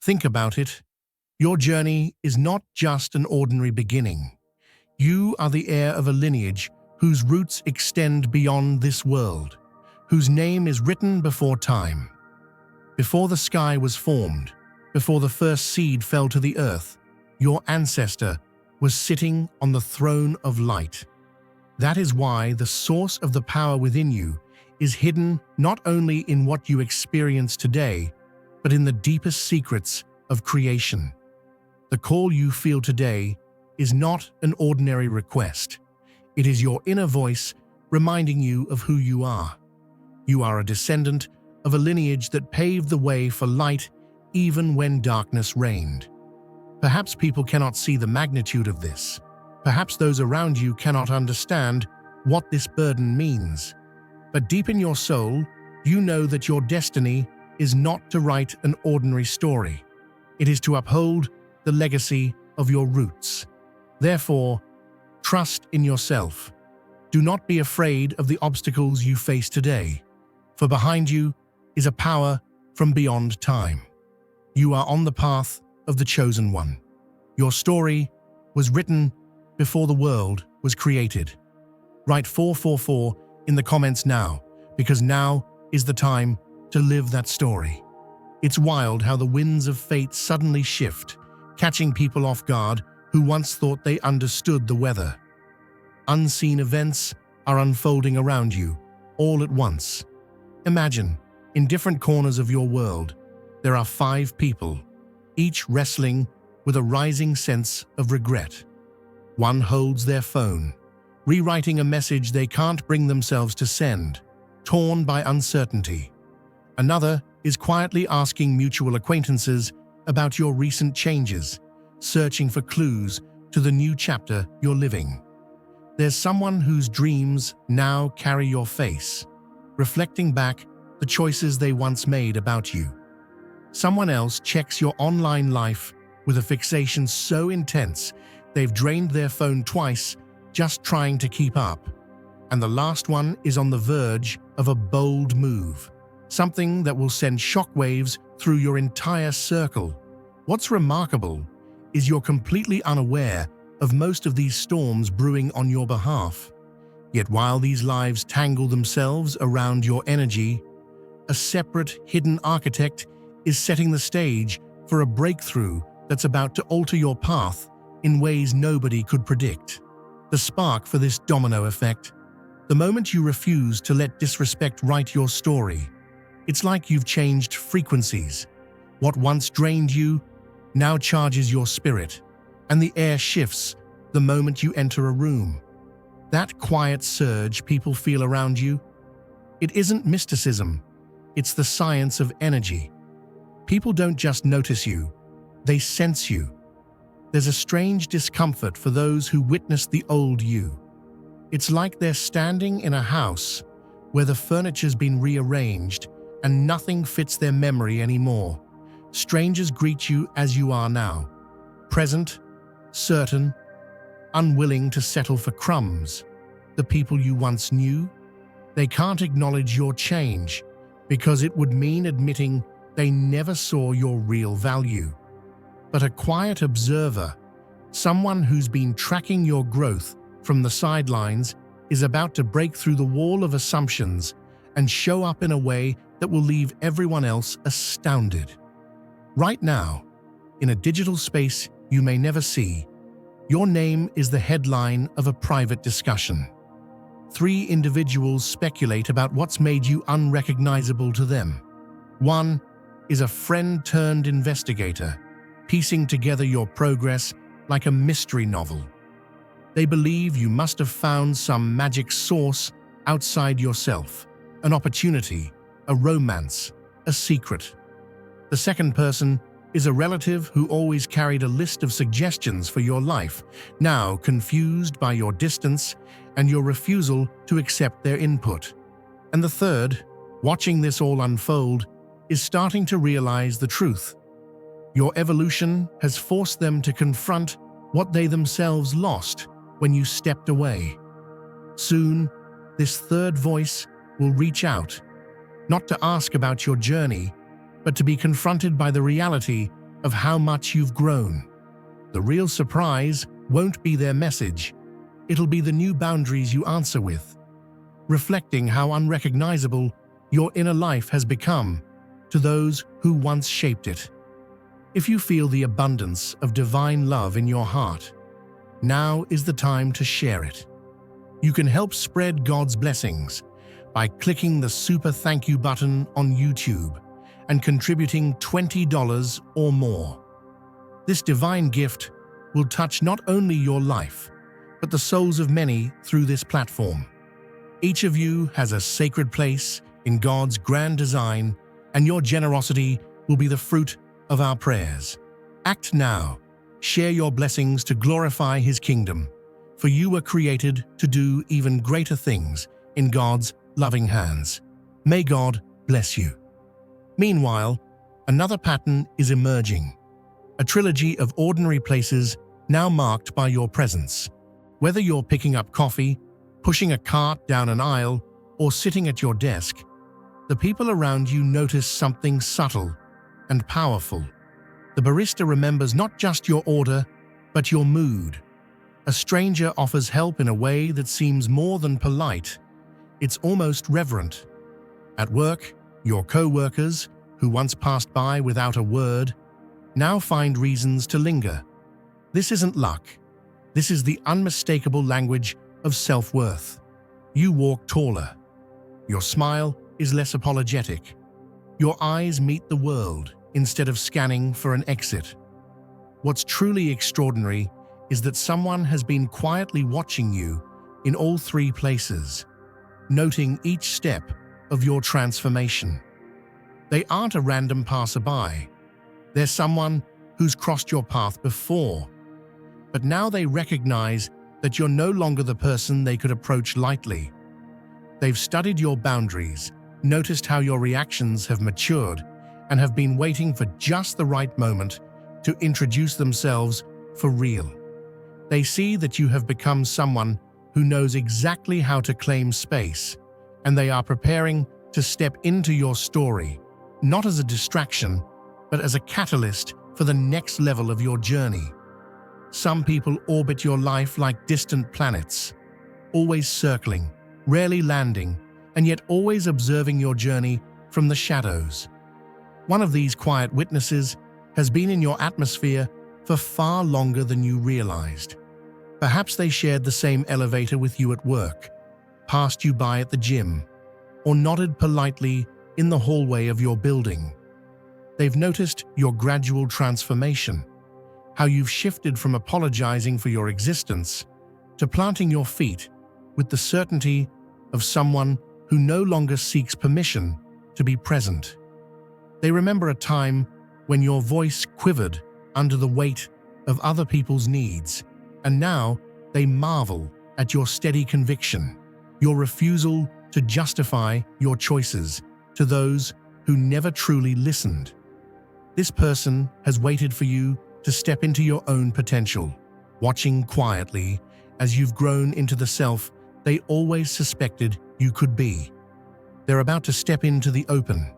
Think about it. Your journey is not just an ordinary beginning. You are the heir of a lineage whose roots extend beyond this world, whose name is written before time. Before the sky was formed, before the first seed fell to the earth, your ancestor was sitting on the throne of light. That is why the source of the power within you is hidden not only in what you experience today, but in the deepest secrets of creation. The call you feel today is not an ordinary request. It is your inner voice reminding you of who you are. You are a descendant of a lineage that paved the way for light even when darkness reigned. Perhaps people cannot see the magnitude of this. Perhaps those around you cannot understand what this burden means. But deep in your soul, you know that your destiny is not to write an ordinary story. It is to uphold the legacy of your roots. Therefore, trust in yourself. Do not be afraid of the obstacles you face today, for behind you is a power from beyond time. You are on the path of the chosen one. Your story was written before the world was created. Write 444 in the comments now, because now is the time to live that story. It's wild how the winds of fate suddenly shift, catching people off guard who once thought they understood the weather. Unseen events are unfolding around you, all at once. Imagine, in different corners of your world, there are 5 people, each wrestling with a rising sense of regret. One holds their phone, rewriting a message they can't bring themselves to send, torn by uncertainty. Another is quietly asking mutual acquaintances about your recent changes, searching for clues to the new chapter you're living. There's someone whose dreams now carry your face, reflecting back the choices they once made about you. Someone else checks your online life with a fixation so intense they've drained their phone twice just trying to keep up. And the last one is on the verge of a bold move, something that will send shockwaves through your entire circle. What's remarkable is you're completely unaware of most of these storms brewing on your behalf. Yet while these lives tangle themselves around your energy, a separate hidden architect is setting the stage for a breakthrough that's about to alter your path in ways nobody could predict. The spark for this domino effect, the moment you refuse to let disrespect write your story. It's like you've changed frequencies. What once drained you now charges your spirit, and the air shifts the moment you enter a room. That quiet surge people feel around you, it isn't mysticism, it's the science of energy. People don't just notice you, they sense you. There's a strange discomfort for those who witnessed the old you. It's like they're standing in a house where the furniture's been rearranged and nothing fits their memory anymore. Strangers greet you as you are now, present, certain, unwilling to settle for crumbs. The people you once knew, they can't acknowledge your change because it would mean admitting they never saw your real value. But a quiet observer, someone who's been tracking your growth from the sidelines, is about to break through the wall of assumptions and show up in a way that will leave everyone else astounded. Right now, in a digital space you may never see, your name is the headline of a private discussion. 3 individuals speculate about what's made you unrecognizable to them. One is a friend-turned-investigator, piecing together your progress like a mystery novel. They believe you must have found some magic source outside yourself, an opportunity, a romance, a secret. The second person is a relative who always carried a list of suggestions for your life, now confused by your distance and your refusal to accept their input. And the third, watching this all unfold, is starting to realize the truth. Your evolution has forced them to confront what they themselves lost when you stepped away. Soon, this third voice will reach out, not to ask about your journey, but to be confronted by the reality of how much you've grown. The real surprise won't be their message. It'll be the new boundaries you answer with, reflecting how unrecognizable your inner life has become to those who once shaped it. If you feel the abundance of divine love in your heart, now is the time to share it. You can help spread God's blessings by clicking the super thank you button on YouTube and contributing $20 or more. This divine gift will touch not only your life, but the souls of many through this platform. Each of you has a sacred place in God's grand design, and your generosity will be the fruit of our prayers. Act now. Share your blessings to glorify His kingdom, for you were created to do even greater things in God's loving hands. May God bless you. Meanwhile, another pattern is emerging, a trilogy of ordinary places now marked by your presence. Whether you're picking up coffee, pushing a cart down an aisle, or sitting at your desk, the people around you notice something subtle and powerful. The barista remembers not just your order, but your mood. A stranger offers help in a way that seems more than polite. It's almost reverent. At work, your co-workers, who once passed by without a word, now find reasons to linger. This isn't luck. This is the unmistakable language of self-worth. You walk taller. Your smile is less apologetic. Your eyes meet the world instead of scanning for an exit. What's truly extraordinary is that someone has been quietly watching you in all three places, noting each step of your transformation. They aren't a random passerby. They're someone who's crossed your path before, but now they recognize that you're no longer the person they could approach lightly. They've studied your boundaries, noticed how your reactions have matured, and have been waiting for just the right moment to introduce themselves for real. They see that you have become someone who knows exactly how to claim space, and they are preparing to step into your story, not as a distraction, but as a catalyst for the next level of your journey. Some people orbit your life like distant planets, always circling, rarely landing, and yet always observing your journey from the shadows. One of these quiet witnesses has been in your atmosphere for far longer than you realized. Perhaps they shared the same elevator with you at work, passed you by at the gym, or nodded politely in the hallway of your building. They've noticed your gradual transformation, how you've shifted from apologizing for your existence to planting your feet with the certainty of someone who no longer seeks permission to be present. They remember a time when your voice quivered under the weight of other people's needs, and now they marvel at your steady conviction, your refusal to justify your choices to those who never truly listened. This person has waited for you to step into your own potential, watching quietly as you've grown into the self they always suspected you could be. They're about to step into the open,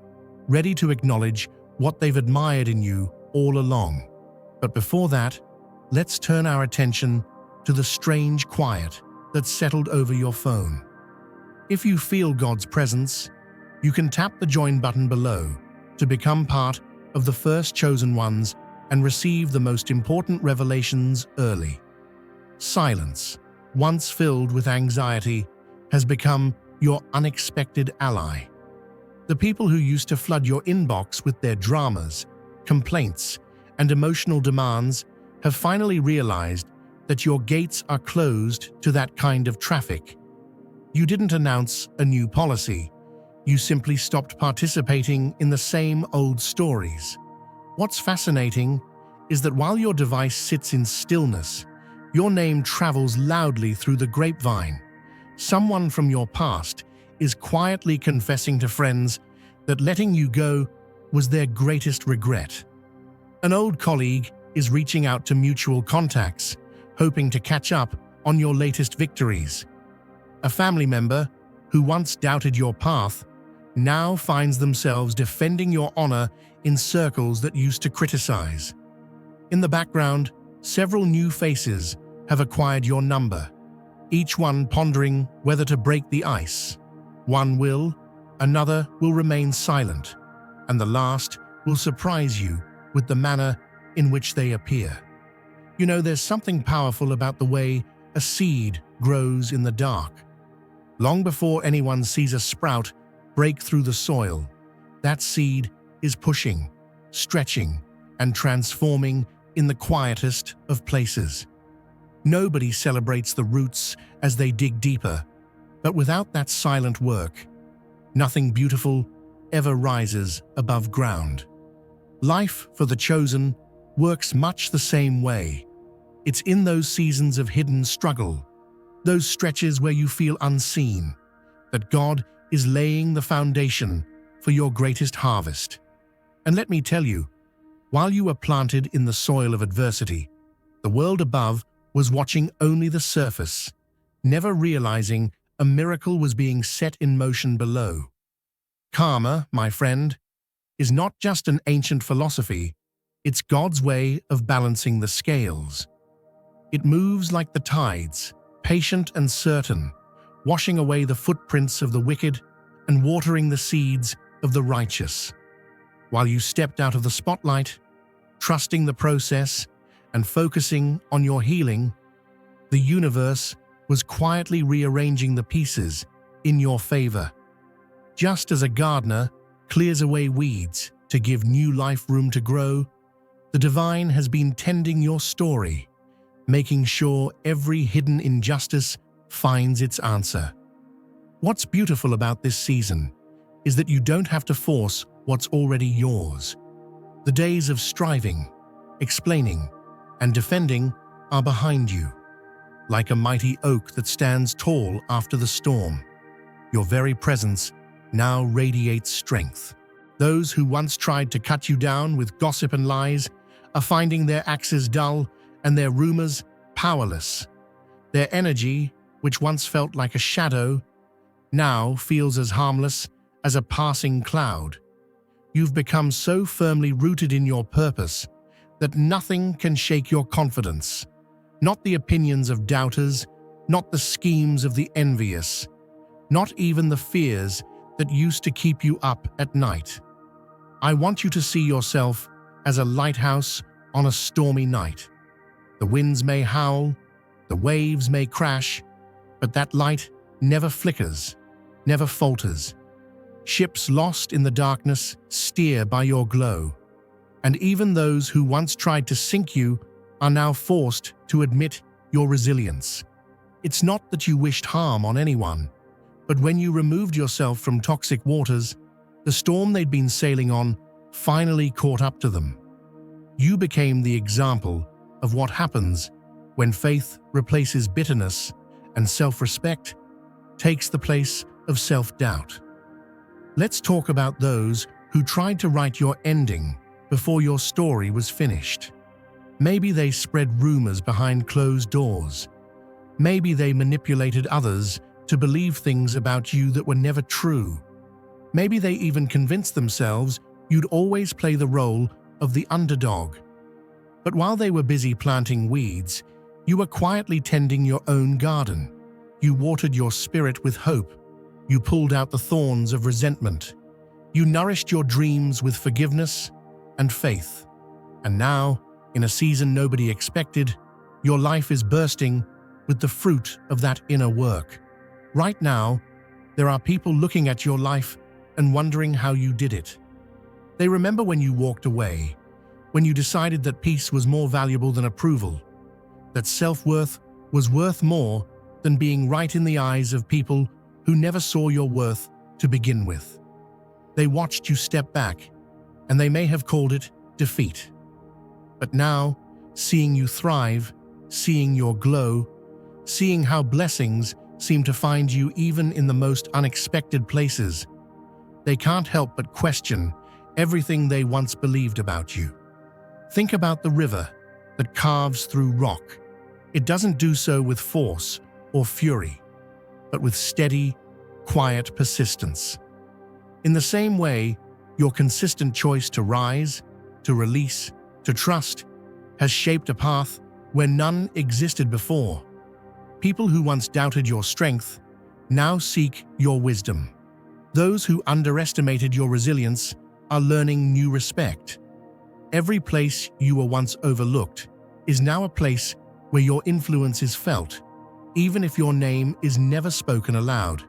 ready to acknowledge what they've admired in you all along. But before that, let's turn our attention to the strange quiet that's settled over your phone. If you feel God's presence, you can tap the join button below to become part of the first chosen ones and receive the most important revelations early. Silence, once filled with anxiety, has become your unexpected ally. The people who used to flood your inbox with their dramas, complaints, and emotional demands have finally realized that your gates are closed to that kind of traffic. You didn't announce a new policy. You simply stopped participating in the same old stories. What's fascinating is that while your device sits in stillness, your name travels loudly through the grapevine. Someone from your past is quietly confessing to friends that letting you go was their greatest regret. An old colleague is reaching out to mutual contacts, hoping to catch up on your latest victories. A family member who once doubted your path now finds themselves defending your honor in circles that used to criticize. In the background, several new faces have acquired your number, each one pondering whether to break the ice. One will, another will remain silent, and the last will surprise you with the manner in which they appear. You know, there's something powerful about the way a seed grows in the dark. Long before anyone sees a sprout break through the soil, that seed is pushing, stretching, and transforming in the quietest of places. Nobody celebrates the roots as they dig deeper, but without that silent work, nothing beautiful ever rises above ground. Life for the chosen works much the same way. It's in those seasons of hidden struggle, those stretches where you feel unseen, that God is laying the foundation for your greatest harvest. And let me tell you, while you were planted in the soil of adversity, the world above was watching only the surface, never realizing a miracle was being set in motion below. Karma, my friend, is not just an ancient philosophy, it's God's way of balancing the scales. It moves like the tides, patient and certain, washing away the footprints of the wicked and watering the seeds of the righteous. While you stepped out of the spotlight, trusting the process and focusing on your healing, the universe was quietly rearranging the pieces in your favor. Just as a gardener clears away weeds to give new life room to grow, the divine has been tending your story, making sure every hidden injustice finds its answer. What's beautiful about this season is that you don't have to force what's already yours. The days of striving, explaining, and defending are behind you. Like a mighty oak that stands tall after the storm, your very presence now radiates strength. Those who once tried to cut you down with gossip and lies are finding their axes dull and their rumors powerless. Their energy, which once felt like a shadow, now feels as harmless as a passing cloud. You've become so firmly rooted in your purpose that nothing can shake your confidence. Not the opinions of doubters, not the schemes of the envious, not even the fears that used to keep you up at night. I want you to see yourself as a lighthouse on a stormy night. The winds may howl, the waves may crash, but that light never flickers, never falters. Ships lost in the darkness steer by your glow, and even those who once tried to sink you are now forced to admit your resilience. It's not that you wished harm on anyone, but when you removed yourself from toxic waters, the storm they'd been sailing on finally caught up to them. You became the example of what happens when faith replaces bitterness and self-respect takes the place of self-doubt. Let's talk about those who tried to write your ending before your story was finished. Maybe they spread rumors behind closed doors. Maybe they manipulated others to believe things about you that were never true. Maybe they even convinced themselves you'd always play the role of the underdog. But while they were busy planting weeds, you were quietly tending your own garden. You watered your spirit with hope. You pulled out the thorns of resentment. You nourished your dreams with forgiveness and faith. And now, in a season nobody expected, your life is bursting with the fruit of that inner work. Right now, there are people looking at your life and wondering how you did it. They remember when you walked away, when you decided that peace was more valuable than approval, that self-worth was worth more than being right in the eyes of people who never saw your worth to begin with. They watched you step back, and they may have called it defeat. But now, seeing you thrive, seeing your glow, seeing how blessings seem to find you even in the most unexpected places, they can't help but question everything they once believed about you. Think about the river that carves through rock. It doesn't do so with force or fury, but with steady, quiet persistence. In the same way, Your consistent choice to rise, to release, to trust has shaped a path where none existed before. People who once doubted your strength now seek your wisdom. Those who underestimated your resilience are learning new respect. Every place you were once overlooked is now a place where your influence is felt, even if your name is never spoken aloud.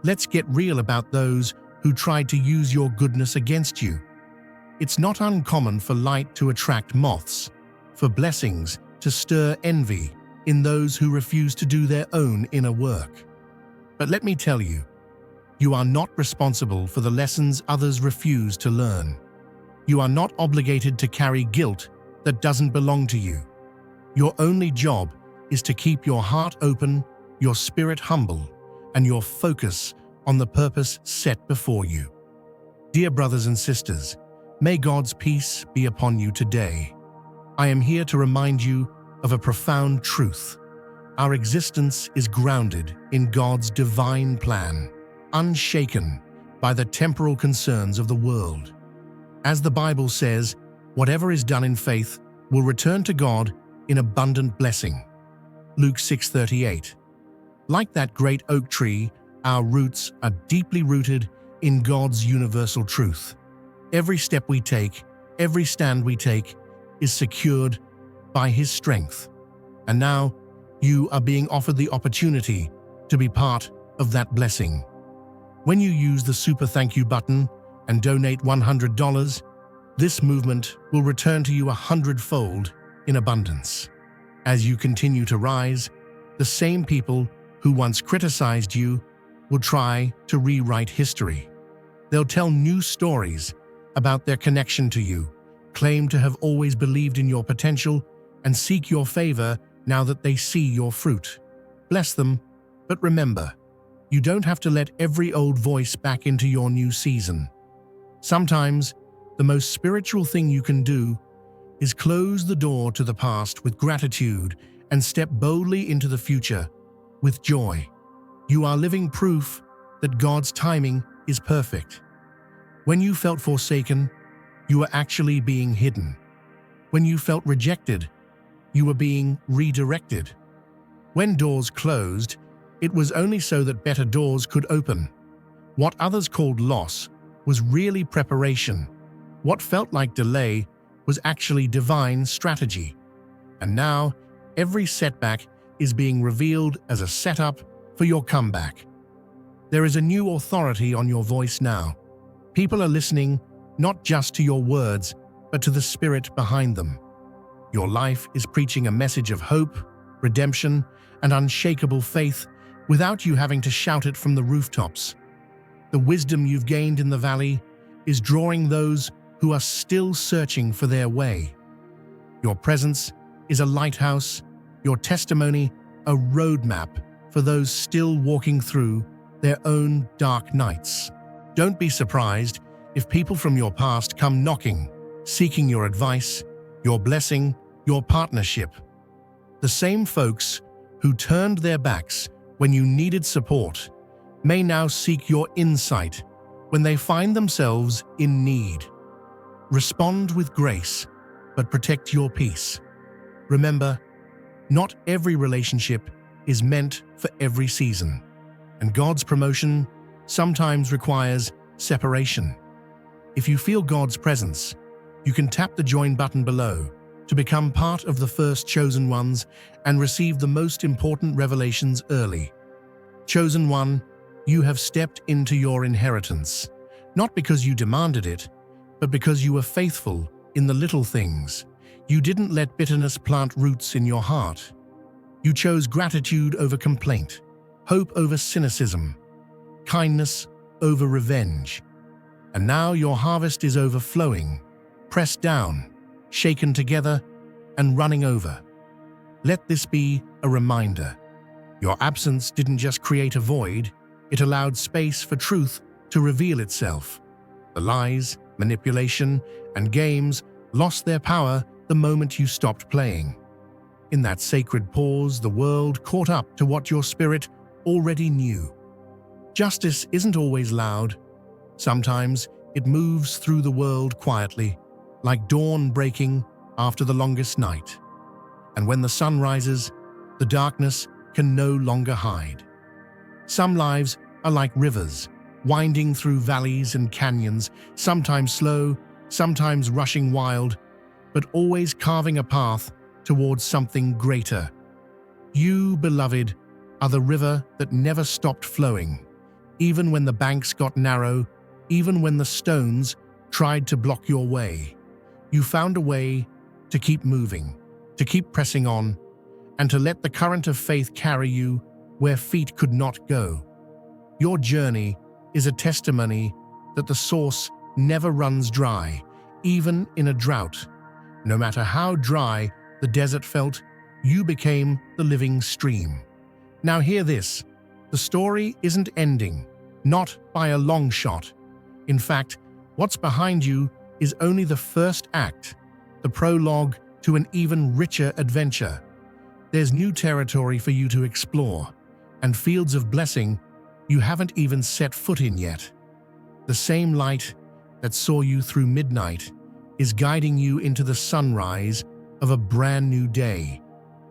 Let's get real about those who tried to use your goodness against you. It's not uncommon for light to attract moths, for blessings to stir envy in those who refuse to do their own inner work. But let me tell you, you are not responsible for the lessons others refuse to learn. You are not obligated to carry guilt that doesn't belong to you. Your only job is to keep your heart open, your spirit humble, and your focus on the purpose set before you. Dear brothers and sisters, may God's peace be upon you today. I am here to remind you of a profound truth. Our existence is grounded in God's divine plan, unshaken by the temporal concerns of the world. As the Bible says, whatever is done in faith will return to God in abundant blessing. Luke 6:38. Like that great oak tree, our roots are deeply rooted in God's universal truth. Every step we take, every stand we take, is secured by His strength. And now, you are being offered the opportunity to be part of that blessing. When you use the Super Thank You button and donate $100, this movement will return to you 100-fold in abundance. As you continue to rise, the same people who once criticized you will try to rewrite history. They'll tell new stories about their connection to you, claim to have always believed in your potential, and seek your favor now that they see your fruit. Bless them, but remember, you don't have to let every old voice back into your new season. Sometimes, the most spiritual thing you can do is close the door to the past with gratitude and step boldly into the future with joy. You are living proof that God's timing is perfect. When you felt forsaken, you were actually being hidden. When you felt rejected, you were being redirected. When doors closed, it was only so that better doors could open. What others called loss was really preparation. What felt like delay was actually divine strategy. And now, every setback is being revealed as a setup for your comeback. There is a new authority on your voice now. People are listening not just to your words, but to the spirit behind them. Your life is preaching a message of hope, redemption, and unshakable faith without you having to shout it from the rooftops. The wisdom you've gained in the valley is drawing those who are still searching for their way. Your presence is a lighthouse, your testimony a roadmap for those still walking through their own dark nights. Don't be surprised if people from your past come knocking, seeking your advice, your blessing, your partnership. The same folks who turned their backs when you needed support may now seek your insight when they find themselves in need. Respond with grace, but protect your peace. Remember, not every relationship is meant for every season, and God's promotion sometimes requires separation. If you feel God's presence, you can tap the join button below to become part of the first chosen ones and receive the most important revelations early. Chosen one, you have stepped into your inheritance, not because you demanded it, but because you were faithful in the little things. You didn't let bitterness plant roots in your heart. You chose gratitude over complaint, hope over cynicism, kindness over revenge. And now your harvest is overflowing, pressed down, shaken together, and running over. Let this be a reminder. Your absence didn't just create a void, it allowed space for truth to reveal itself. The lies, manipulation, and games lost their power the moment you stopped playing. In that sacred pause, the world caught up to what your spirit already knew. Justice isn't always loud. Sometimes It moves through the world quietly, like dawn breaking after the longest night. And when the sun rises, the darkness can no longer hide. Some lives are like rivers, winding through valleys and canyons, sometimes slow, sometimes rushing wild, but always carving a path towards something greater. You, beloved, are the river that never stopped flowing, even when the banks got narrow, even when the stones tried to block your way. You found a way to keep moving, to keep pressing on, and to let the current of faith carry you where feet could not go. Your journey is a testimony that the source never runs dry, even in a drought. No matter how dry the desert felt, you became the living stream. Now hear this, the story isn't ending, not by a long shot. In fact, what's behind you is only the first act, the prologue to an even richer adventure. There's new territory for you to explore, and fields of blessing you haven't even set foot in yet. The same light that saw you through midnight is guiding you into the sunrise of a brand new day.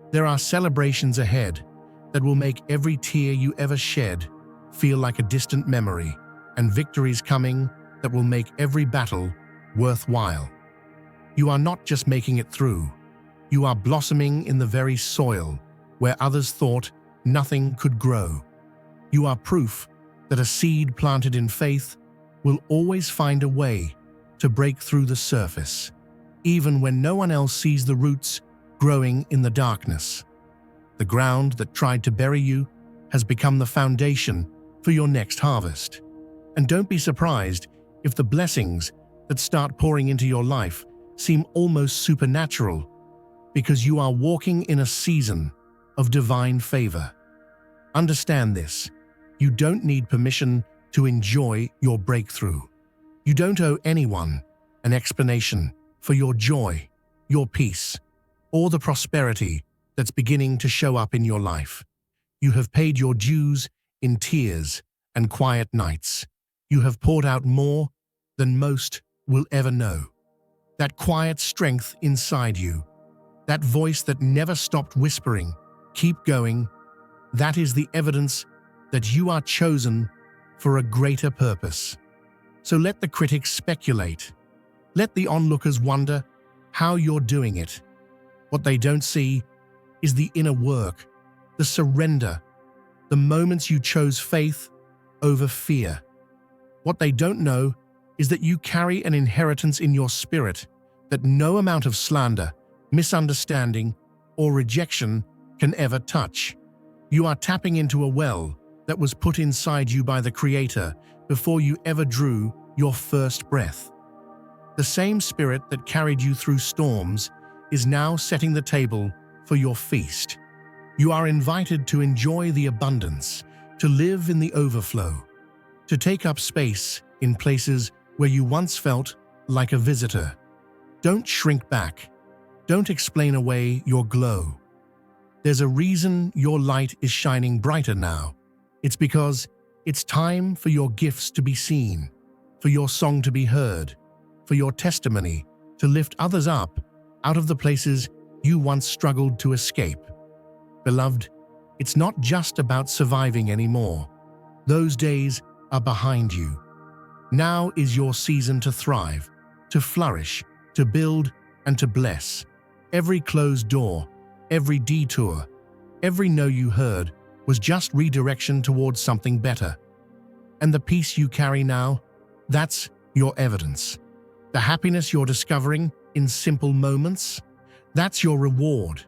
There are celebrations ahead that will make every tear you ever shed feel like a distant memory, and victories coming that will make every battle worthwhile. You are not just making it through, you are blossoming in the very soil where others thought nothing could grow. You are proof that a seed planted in faith will always find a way to break through the surface, even when no one else sees the roots growing in the darkness. The ground that tried to bury you has become the foundation for your next harvest. And don't be surprised if the blessings that start pouring into your life seem almost supernatural, because you are walking in a season of divine favor. Understand this, you don't need permission to enjoy your breakthrough. You don't owe anyone an explanation for your joy, your peace, or the prosperity that's beginning to show up in your life. You have paid your dues in tears and quiet nights. You have poured out more than most will ever know. That quiet strength inside you, that voice that never stopped whispering, "Keep going," that is the evidence that you are chosen for a greater purpose. So let the critics speculate. Let the onlookers wonder how you're doing it. What they don't see is the inner work, the surrender, the moments you chose faith over fear. What they don't know is that you carry an inheritance in your spirit that no amount of slander, misunderstanding, or rejection can ever touch. You are tapping into a well that was put inside you by the Creator before you ever drew your first breath. The same spirit that carried you through storms is now setting the table for your feast. You are invited to enjoy the abundance, to live in the overflow, to take up space in places where you once felt like a visitor. Don't shrink back. Don't explain away your glow. There's a reason your light is shining brighter now. It's because it's time for your gifts to be seen, for your song to be heard, for your testimony to lift others up out of the places you once struggled to escape. Beloved, it's not just about surviving anymore. Those days are behind you. Now is your season to thrive, to flourish, to build, and to bless. Every closed door, every detour, every no you heard was just redirection towards something better. And the peace you carry now, that's your evidence. The happiness you're discovering in simple moments, that's your reward.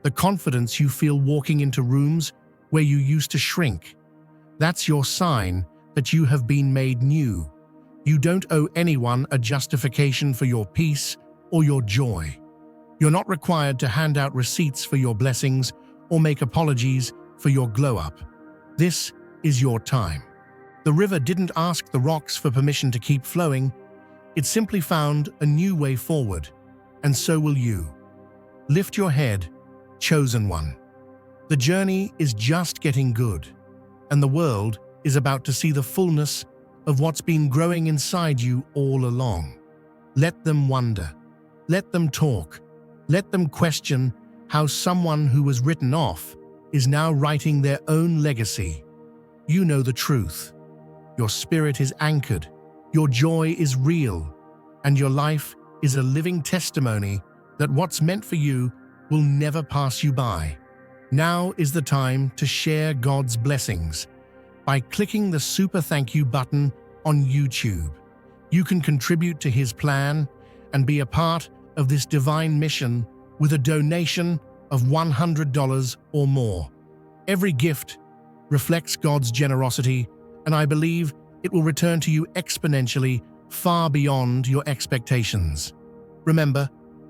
The confidence you feel walking into rooms where you used to shrink, that's your sign that you have been made new. You don't owe anyone a justification for your peace or your joy. You're not required to hand out receipts for your blessings or make apologies for your glow-up. This is your time. The river didn't ask the rocks for permission to keep flowing. It simply found a new way forward, and so will you. Lift your head, chosen one. The journey is just getting good, and the world is about to see the fullness of what's been growing inside you all along. Let them wonder. Let them talk. Let them question how someone who was written off is now writing their own legacy. You know the truth. Your spirit is anchored. Your joy is real. And your life is a living testimony that what's meant for you will never pass you by. Now is the time to share God's blessings. By clicking the super thank you button on YouTube, you can contribute to His plan and be a part of this divine mission with a donation of $100 or more. Every gift reflects God's generosity, and I believe it will return to you exponentially, far beyond your expectations. Remember,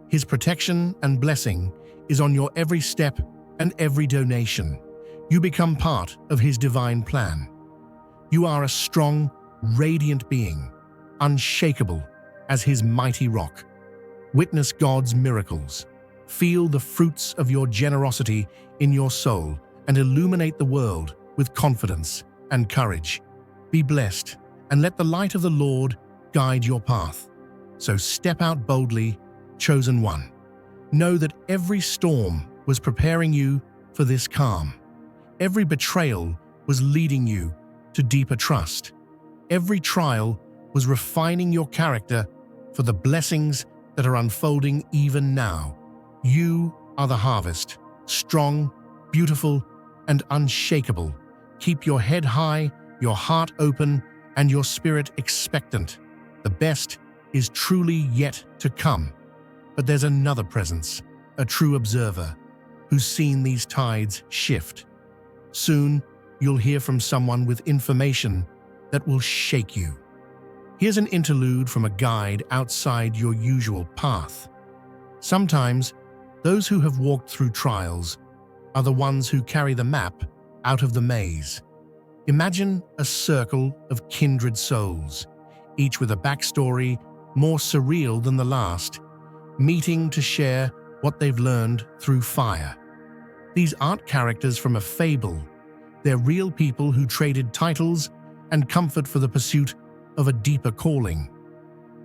His protection and blessing is on your every step and every donation. You become part of His divine plan. You are a strong, radiant being, unshakable as His mighty rock. Witness God's miracles. Feel the fruits of your generosity in your soul and illuminate the world with confidence and courage. Be blessed and let the light of the Lord guide your path. So step out boldly, chosen one. Know that every storm was preparing you for this calm. Every betrayal was leading you to deeper trust. Every trial was refining your character for the blessings that are unfolding even now. You are the harvest, strong, beautiful, and unshakable. Keep your head high, your heart open, and your spirit expectant. The best is truly yet to come. But there's another presence, a true observer, who's seen these tides shift. Soon, you'll hear from someone with information that will shake you. Here's an interlude from a guide outside your usual path. Sometimes, those who have walked through trials are the ones who carry the map out of the maze. Imagine a circle of kindred souls, each with a backstory more surreal than the last, meeting to share what they've learned through fire. These aren't characters from a fable. They're real people who traded titles and comfort for the pursuit of a deeper calling.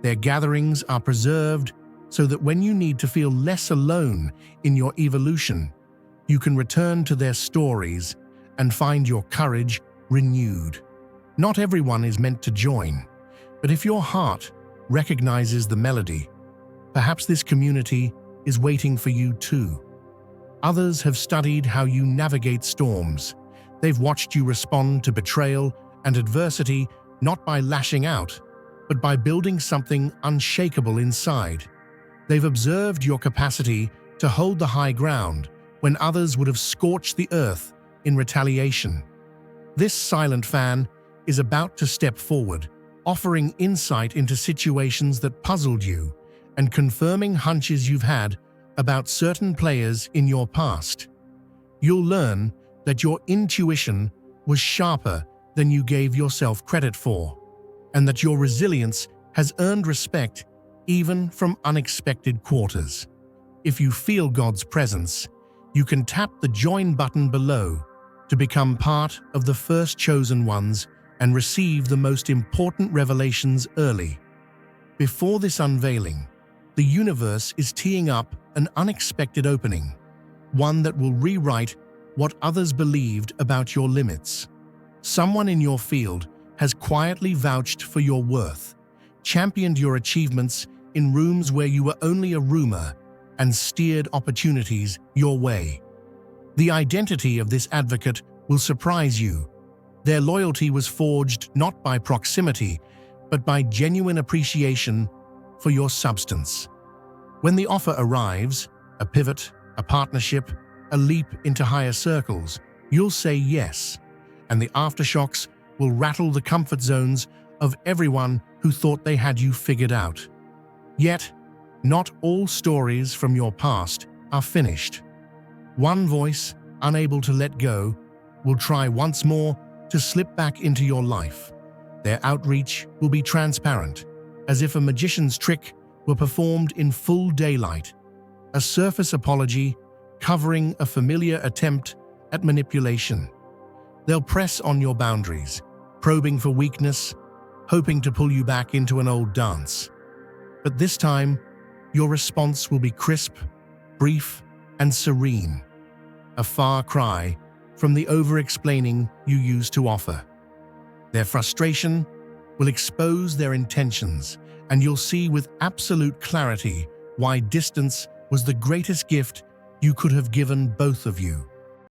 Their gatherings are preserved so that when you need to feel less alone in your evolution, you can return to their stories and find your courage renewed. Not everyone is meant to join, but if your heart recognizes the melody, perhaps this community is waiting for you too. Others have studied how you navigate storms. They've watched you respond to betrayal and adversity not by lashing out, but by building something unshakable inside. They've observed your capacity to hold the high ground when others would have scorched the earth in retaliation. This silent fan is about to step forward, offering insight into situations that puzzled you and confirming hunches you've had about certain players in your past. You'll learn that your intuition was sharper than you gave yourself credit for, and that your resilience has earned respect even from unexpected quarters. If you feel God's presence, you can tap the join button below to become part of the first chosen ones and receive the most important revelations early. Before this unveiling, the universe is teeing up an unexpected opening, one that will rewrite what others believed about your limits. Someone in your field has quietly vouched for your worth, championed your achievements in rooms where you were only a rumor, and steered opportunities your way. The identity of this advocate will surprise you. Their loyalty was forged not by proximity, but by genuine appreciation for your substance. When the offer arrives, a pivot, a partnership, a leap into higher circles, you'll say yes, and the aftershocks will rattle the comfort zones of everyone who thought they had you figured out. Yet, not all stories from your past are finished. One voice, unable to let go, will try once more to slip back into your life. Their outreach will be transparent, as if a magician's trick were performed in full daylight, a surface apology covering a familiar attempt at manipulation. They'll press on your boundaries, probing for weakness, hoping to pull you back into an old dance. But this time, your response will be crisp, brief, and serene, a far cry from the over-explaining you used to offer. Their frustration will expose their intentions, and you'll see with absolute clarity why distance was the greatest gift you could have given both of you.